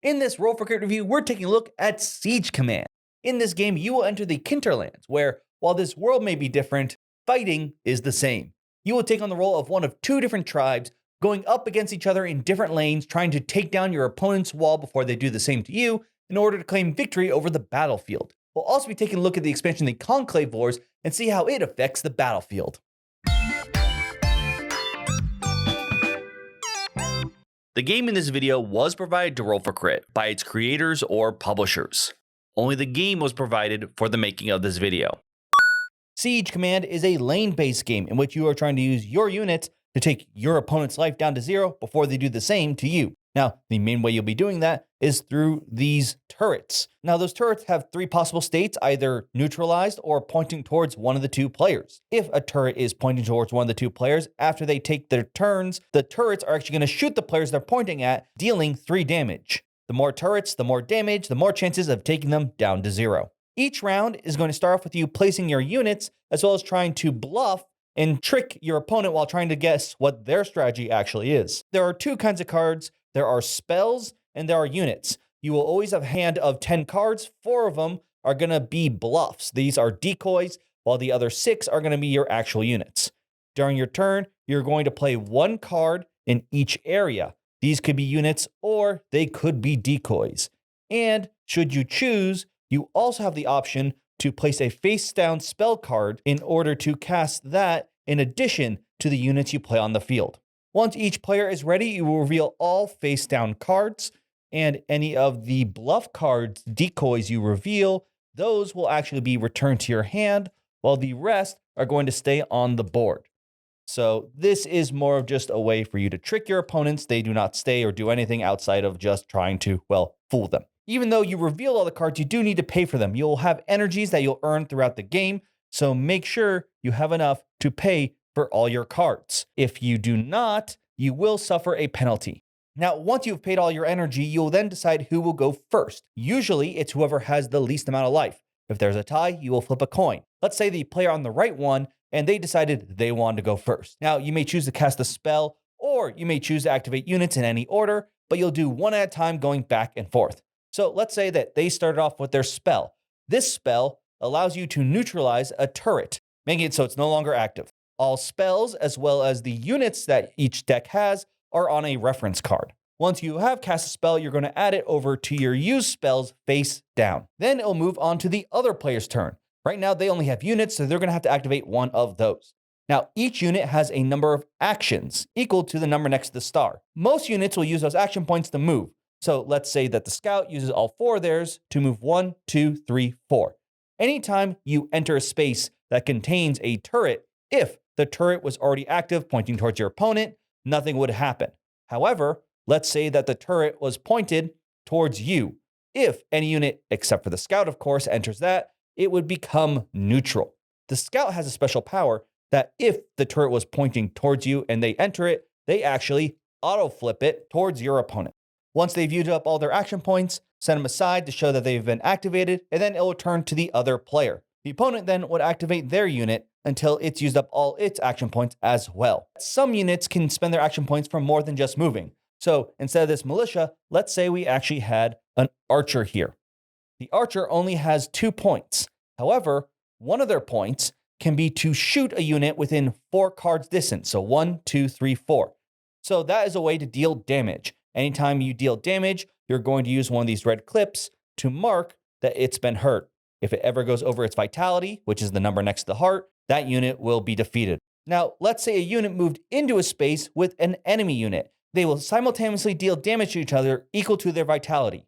In this Roll for Crit review, we're taking a look at Siege Command. In this game, you will enter the Kinterlands, where, while this world may be different, fighting is the same. You will take on the role of one of two different tribes, going up against each other in different lanes, trying to take down your opponent's wall before they do the same to you, in order to claim victory over the battlefield. We'll also be taking a look at the expansion, the Conclave Wars, and see how it affects the battlefield. The game in this video was provided to Roll for Crit by its creators or publishers. Only the game was provided for the making of this video. Siege Command is a lane-based game in which you are trying to use your units to take your opponent's life down to 0 before they do the same to you. Now, the main way you'll be doing that is through these turrets. Now, those turrets have 3 possible states, either neutralized or pointing towards one of the 2 players. If a turret is pointing towards one of the 2 players, after they take their turns, the turrets are actually going to shoot the players they're pointing at, dealing 3 damage. The more turrets, the more damage, the more chances of taking them down to 0. Each round is going to start off with you placing your units, as well as trying to bluff and trick your opponent while trying to guess what their strategy actually is. There are 2 kinds of cards. There are spells and there are units. You will always have a hand of 10 cards. 4 of them are going to be bluffs. These are decoys, while the other 6 are going to be your actual units. During your turn, you're going to play 1 card in each area. These could be units or they could be decoys. And should you choose, you also have the option to place a face down spell card in order to cast that in addition to the units you play on the field. Once each player is ready, you will reveal all face down cards, and any of the bluff cards, decoys you reveal, those will actually be returned to your hand, while the rest are going to stay on the board. So this is more of just a way for you to trick your opponents. They do not stay or do anything outside of just trying to, well, fool them. Even though you reveal all the cards, you do need to pay for them. You'll have energies that you'll earn throughout the game, so make sure you have enough to pay for all your cards. If you do not, you will suffer a penalty. Now, once you've paid all your energy, you'll then decide who will go first. Usually, it's whoever has the least amount of life. If there's a tie, you will flip a coin. Let's say the player on the right won, and they decided they wanted to go first. Now, you may choose to cast a spell, or you may choose to activate units in any order, but you'll do one at a time going back and forth. So let's say that they started off with their spell. This spell allows you to neutralize a turret, making it so it's no longer active. All spells, as well as the units that each deck has, are on a reference card. Once you have cast a spell, you're going to add it over to your used spells face down. Then it'll move on to the other player's turn. Right now, they only have units, so they're going to have to activate one of those. Now, each unit has a number of actions equal to the number next to the star. Most units will use those action points to move. So let's say that the scout uses all 4 of theirs to move 1, 2, 3, 4. Anytime you enter a space that contains a turret, if the turret was already active pointing towards your opponent, nothing would happen. However, let's say that the turret was pointed towards you. If any unit, except for the scout, of course, enters that, it would become neutral. The scout has a special power that if the turret was pointing towards you and they enter it, they actually auto-flip it towards your opponent. Once they've used up all their action points, set them aside to show that they've been activated, and then it will turn to the other player. The opponent then would activate their unit until it's used up all its action points as well. Some units can spend their action points for more than just moving. So instead of this militia, let's say we actually had an archer here. The archer only has 2 points. However, one of their points can be to shoot a unit within 4 cards distance. So 1, 2, 3, 4. So that is a way to deal damage. Anytime you deal damage, you're going to use one of these red clips to mark that it's been hurt. If it ever goes over its vitality, which is the number next to the heart, that unit will be defeated. Now, let's say a unit moved into a space with an enemy unit. They will simultaneously deal damage to each other equal to their vitality,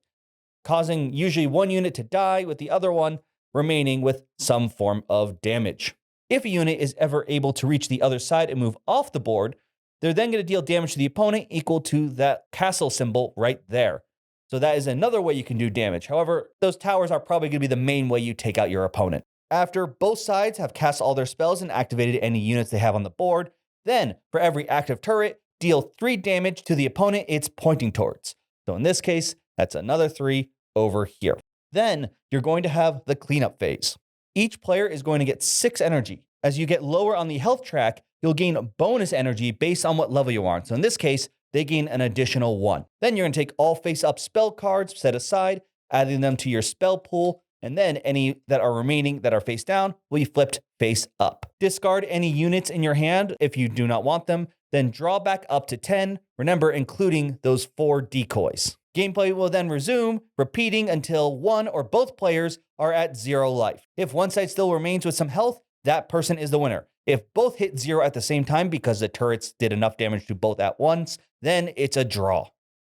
causing usually one unit to die with the other one remaining with some form of damage. If a unit is ever able to reach the other side and move off the board, they're then going to deal damage to the opponent equal to that castle symbol right there. So that is another way you can do damage. However, those towers are probably going to be the main way you take out your opponent. After both sides have cast all their spells and activated any units they have on the board, then for every active turret, deal 3 damage to the opponent it's pointing towards. So in this case, that's another 3 over here. Then you're going to have the cleanup phase. Each player is going to get 6 energy. As you get lower on the health track, you'll gain bonus energy based on what level you are on. So in this case, they gain an additional 1. Then you're going to take all face-up spell cards set aside, adding them to your spell pool, and then any that are remaining that are face down will be flipped face up. Discard any units in your hand if you do not want them, then draw back up to 10, remember including those 4 decoys. Gameplay will then resume, repeating until one or both players are at 0 life. If one side still remains with some health, that person is the winner. If both hit 0 at the same time because the turrets did enough damage to both at once, then it's a draw.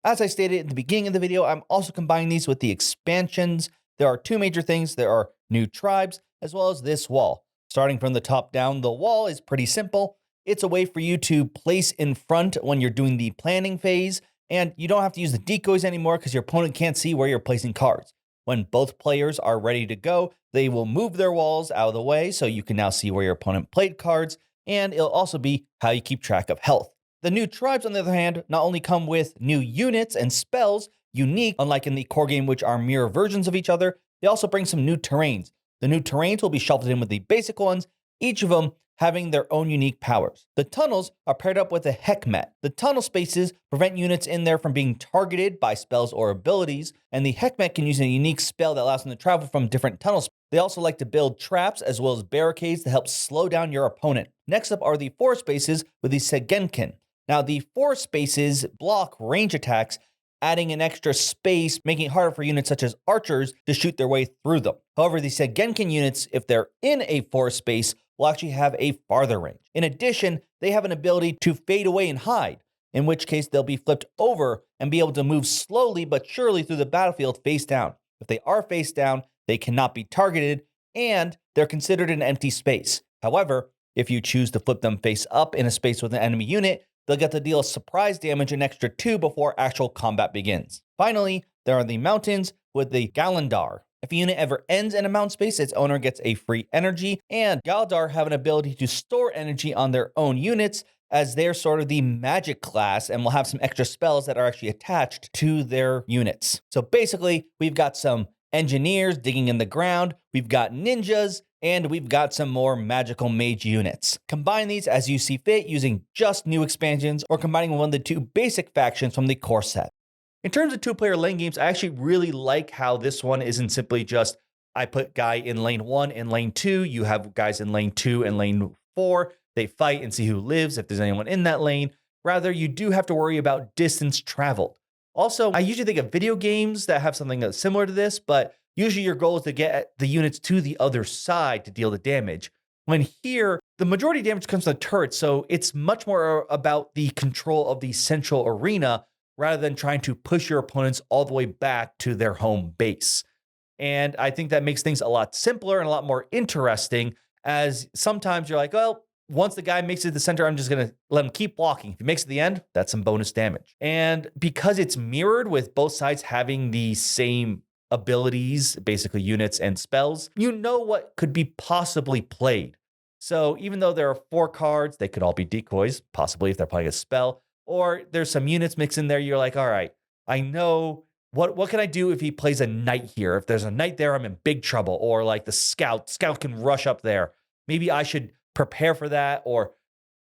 As I stated in the beginning of the video, I'm also combining these with the expansions. There are 2 major things. There are new tribes, as well as this wall. Starting from the top down, the wall is pretty simple. It's a way for you to place in front when you're doing the planning phase, and you don't have to use the decoys anymore because your opponent can't see where you're placing cards. When both players are ready to go, they will move their walls out of the way so you can now see where your opponent played cards, and it'll also be how you keep track of health. The new tribes, on the other hand, not only come with new units and spells, unique, unlike in the core game, which are mirror versions of each other, they also bring some new terrains. The new terrains will be shuffled in with the basic ones, each of them having their own unique powers. The tunnels are paired up with a Heckmet. The tunnel spaces prevent units in there from being targeted by spells or abilities, and the Heckmet can use a unique spell that allows them to travel from different tunnels. They also like to build traps as well as barricades to help slow down your opponent. Next up are the forest spaces with the Segenkin. Now, the forest spaces block range attacks, adding an extra space, making it harder for units such as archers to shoot their way through them. However, the Segenkin units, if they're in a forest space, will actually have a farther range. In addition, they have an ability to fade away and hide, in which case they'll be flipped over and be able to move slowly but surely through the battlefield face down. If they are face down, they cannot be targeted, and they're considered an empty space. However, if you choose to flip them face up in a space with an enemy unit, they'll get to deal surprise damage an extra 2 before actual combat begins. Finally, there are the mountains with the Galandar. If a unit ever ends in a mountain space, its owner gets a free energy, and Galandar have an ability to store energy on their own units as they're sort of the magic class and will have some extra spells that are actually attached to their units. So basically, we've got some engineers digging in the ground, we've got ninjas, and we've got some more magical mage units. Combine these as you see fit using just new expansions or combining one of the 2 basic factions from the core set. In terms of 2-player lane games, I actually really like how this one isn't simply just, I put guy in lane 1 and lane 2, you have guys in lane 2 and lane 4, they fight and see who lives if there's anyone in that lane. Rather, you do have to worry about distance traveled. Also, I usually think of video games that have something that's similar to this, but usually your goal is to get the units to the other side to deal the damage. When here, the majority of damage comes from the turrets, so it's much more about the control of the central arena rather than trying to push your opponents all the way back to their home base. And I think that makes things a lot simpler and a lot more interesting, as sometimes you're like, well, once the guy makes it to the center, I'm just going to let him keep walking. If he makes it to the end, that's some bonus damage. And because it's mirrored with both sides having the same abilities, basically units and spells, you know what could be possibly played. So even though there are 4 cards, they could all be decoys, possibly if they're playing a spell, or there's some units mixed in there, you're like, all right, I know what can I do if he plays a knight here? If there's a knight there, I'm in big trouble. Or like the scout can rush up there. Maybe I should prepare for that, or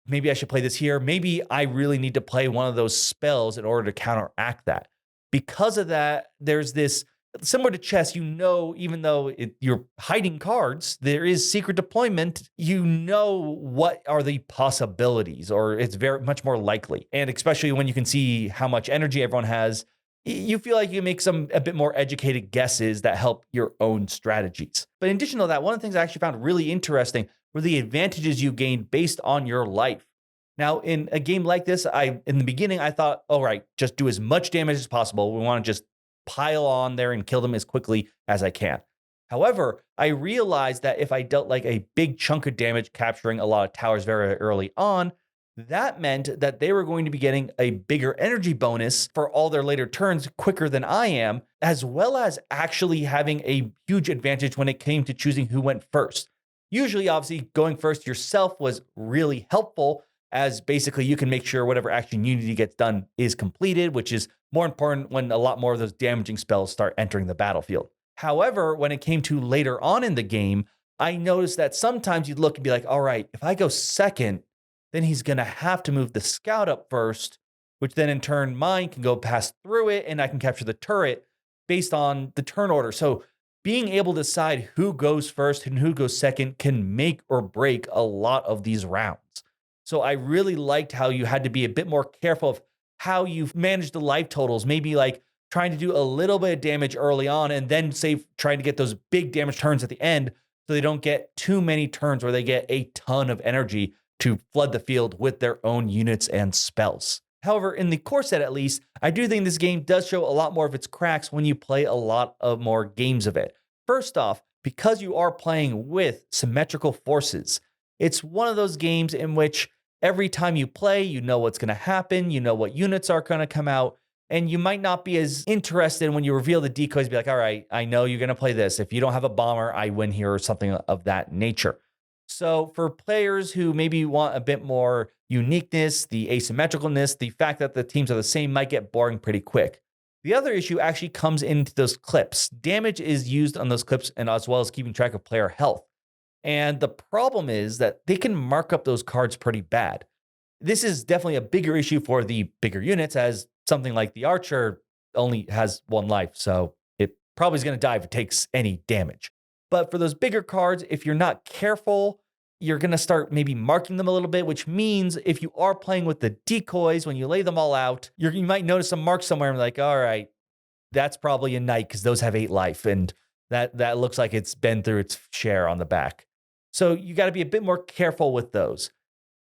maybe I should play this here. Maybe I really need to play one of those spells in order to counteract that. Because of that, there's this, similar to chess, even though you're hiding cards, there is secret deployment. You know what are the possibilities, or it's very much more likely. And especially when you can see how much energy everyone has, you feel like you make a bit more educated guesses that help your own strategies. But in addition to that, one of the things I actually found really interesting were the advantages you gained based on your life. Now, in a game like this, in the beginning, I thought, all right, just do as much damage as possible. We want to just pile on there and kill them as quickly as I can. However, I realized that if I dealt like a big chunk of damage capturing a lot of towers very early on, that meant that they were going to be getting a bigger energy bonus for all their later turns quicker than I am, as well as actually having a huge advantage when it came to choosing who went first. Usually, obviously, going first yourself was really helpful, as basically you can make sure whatever action Unity gets done is completed, which is more important when a lot more of those damaging spells start entering the battlefield. However, when it came to later on in the game, I noticed that sometimes you'd look and be like, all right, if I go second, then he's going to have to move the scout up first, which then in turn mine can go pass through it and I can capture the turret based on the turn order. So being able to decide who goes first and who goes second can make or break a lot of these rounds. So I really liked how you had to be a bit more careful of how you manage the life totals, maybe like trying to do a little bit of damage early on and then say trying to get those big damage turns at the end so they don't get too many turns where they get a ton of energy to flood the field with their own units and spells. However, in the core set at least, I do think this game does show a lot more of its cracks when you play a lot of more games of it. First off, because you are playing with symmetrical forces, it's one of those games in which every time you play, you know what's going to happen, you know what units are going to come out, and you might not be as interested when you reveal the decoys, be like, all right, I know you're going to play this. If you don't have a bomber, I win here, or something of that nature. So for players who maybe want a bit more uniqueness, the asymmetricalness, the fact that the teams are the same might get boring pretty quick. The other issue actually comes into those clips. Damage is used on those clips, and as well as keeping track of player health. And the problem is that they can mark up those cards pretty bad. This is definitely a bigger issue for the bigger units, as something like the archer only has one life, so it probably is going to die if it takes any damage. But for those bigger cards, if you're not careful, you're going to start maybe marking them a little bit, which means if you are playing with the decoys, when you lay them all out, you might notice a mark somewhere and be like, all right, that's probably a knight because those have 8 life, and that looks like it's been through its share on the back. So you got to be a bit more careful with those.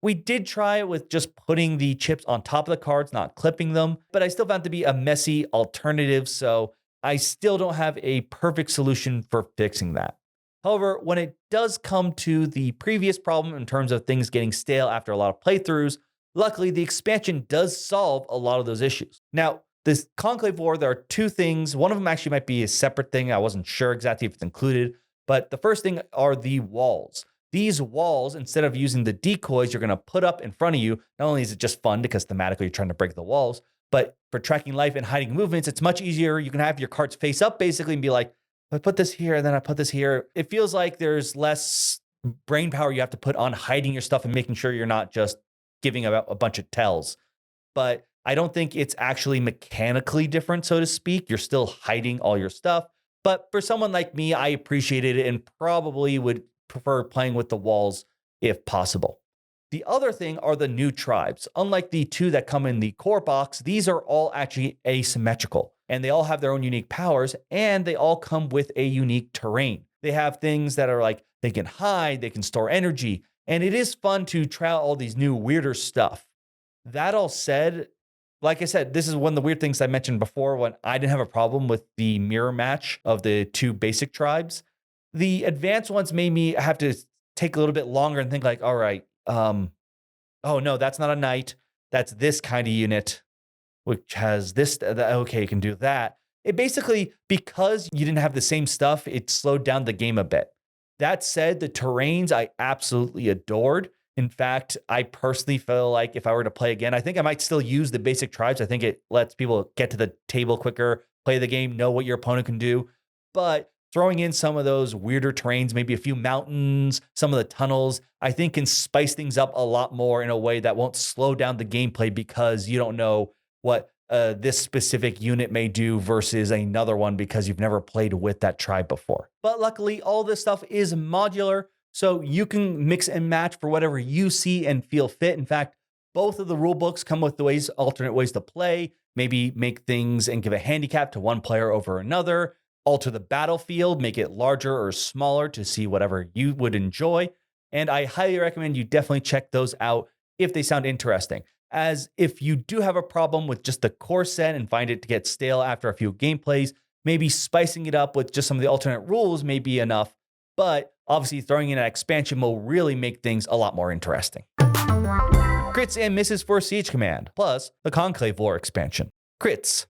We did try it with just putting the chips on top of the cards, not clipping them, but I still found it to be a messy alternative, so I still don't have a perfect solution for fixing that. However, when it does come to the previous problem in terms of things getting stale after a lot of playthroughs, luckily the expansion does solve a lot of those issues. Now, this Conclave War, there are 2 things. One of them actually might be a separate thing. I wasn't sure exactly if it's included, but the first thing are the walls. These walls, instead of using the decoys you're going to put up in front of you, not only is it just fun because thematically you're trying to break the walls, but for tracking life and hiding movements, it's much easier. You can have your cards face up basically and be like, I put this here, and then I put this here. It feels like there's less brain power you have to put on hiding your stuff and making sure you're not just giving out a bunch of tells. But I don't think it's actually mechanically different, so to speak. You're still hiding all your stuff. But for someone like me, I appreciated it and probably would prefer playing with the walls if possible. The other thing are the new tribes. Unlike the 2 that come in the core box, these are all actually asymmetrical, and they all have their own unique powers, and they all come with a unique terrain. They have things that are like they can hide, they can store energy, and it is fun to try out all these new weirder stuff. That all said, like I said, this is one of the weird things I mentioned before when I didn't have a problem with the mirror match of the 2 basic tribes. The advanced ones made me have to take a little bit longer and think like, all right, oh no, that's not a knight. That's this kind of unit, which has this. Okay, you can do that. It basically, because you didn't have the same stuff, it slowed down the game a bit. That said, the terrains I absolutely adored. In fact, I personally feel like if I were to play again, I think I might still use the basic tribes. I think it lets people get to the table quicker, play the game, know what your opponent can do. But throwing in some of those weirder terrains, maybe a few mountains, some of the tunnels, I think can spice things up a lot more in a way that won't slow down the gameplay because you don't know what this specific unit may do versus another one because you've never played with that tribe before. But luckily, all this stuff is modular, so you can mix and match for whatever you see and feel fit. In fact, both of the rule books come with the alternate ways to play, maybe make things and give a handicap to one player over another, alter the battlefield, make it larger or smaller to see whatever you would enjoy. And I highly recommend you definitely check those out if they sound interesting. As if you do have a problem with just the core set and find it to get stale after a few gameplays, maybe spicing it up with just some of the alternate rules may be enough. But obviously throwing in an expansion will really make things a lot more interesting. Crits and misses for Siege Command, plus the Conclave War expansion. Crits.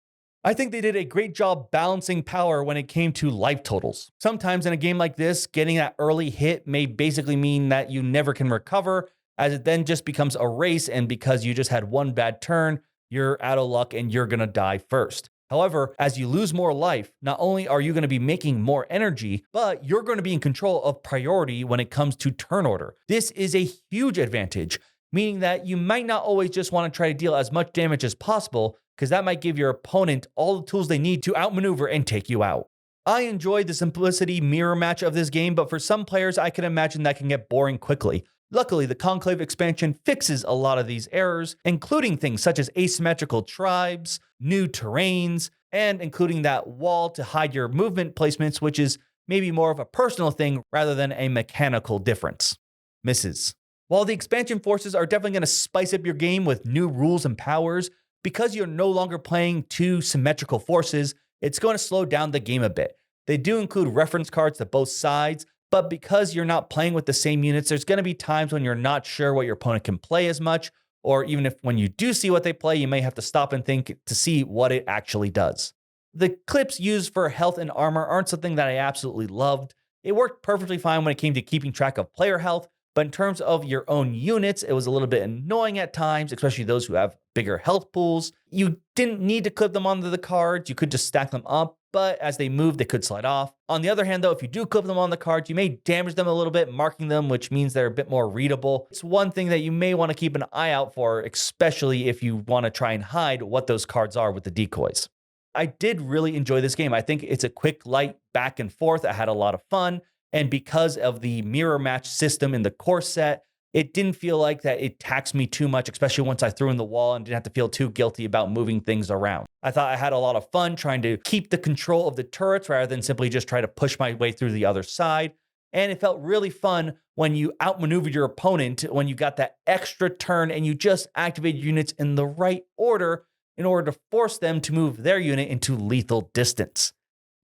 I think they did a great job balancing power when it came to life totals. Sometimes in a game like this, getting that early hit may basically mean that you never can recover, as it then just becomes a race, and because you just had one bad turn, you're out of luck and you're gonna die first. However, as you lose more life, not only are you going to be making more energy, but you're going to be in control of priority when it comes to turn order. This is a huge advantage. meaning that you might not always just want to try to deal as much damage as possible, because that might give your opponent all the tools they need to outmaneuver and take you out. I enjoyed the simplicity mirror match of this game, but for some players, I can imagine that can get boring quickly. Luckily, the Conclave expansion fixes a lot of these errors, including things such as asymmetrical tribes, new terrains, and including that wall to hide your movement placements, which is maybe more of a personal thing rather than a mechanical difference. Misses. While the expansion forces are definitely going to spice up your game with new rules and powers, because you're no longer playing two symmetrical forces, it's going to slow down the game a bit. They do include reference cards to both sides, but because you're not playing with the same units, there's going to be times when you're not sure what your opponent can play as much, or even if when you do see what they play, you may have to stop and think to see what it actually does. The clips used for health and armor aren't something that I absolutely loved. It worked perfectly fine when it came to keeping track of player health, but in terms of your own units, it was a little bit annoying at times, especially those who have bigger health pools. You didn't need to clip them onto the cards. You could just stack them up, but as they move, they could slide off. On the other hand, though, if you do clip them on the cards, you may damage them a little bit, marking them, which means they're a bit more readable. It's one thing that you may want to keep an eye out for, especially if you want to try and hide what those cards are with the decoys. I did really enjoy this game. I think it's a quick, light back and forth. I had a lot of fun. And because of the mirror match system in the core set, it didn't feel like that it taxed me too much, especially once I threw in the wall and didn't have to feel too guilty about moving things around. I thought I had a lot of fun trying to keep the control of the turrets rather than simply just try to push my way through the other side. And it felt really fun when you outmaneuvered your opponent, when you got that extra turn and you just activated units in the right order in order to force them to move their unit into lethal distance.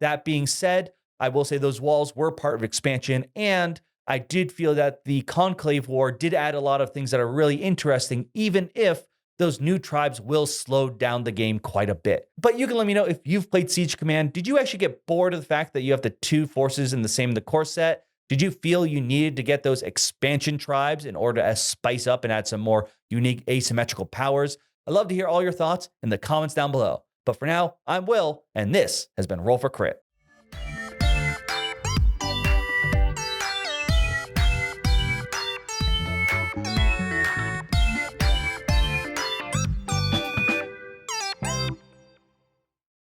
That being said, I will say those walls were part of expansion, and I did feel that the Conclave War did add a lot of things that are really interesting, even if those new tribes will slow down the game quite a bit. But you can let me know if you've played Siege Command. Did you actually get bored of the fact that you have the two forces in the core set? Did you feel you needed to get those expansion tribes in order to spice up and add some more unique asymmetrical powers? I'd love to hear all your thoughts in the comments down below. But for now, I'm Will, and this has been Roll for Crit.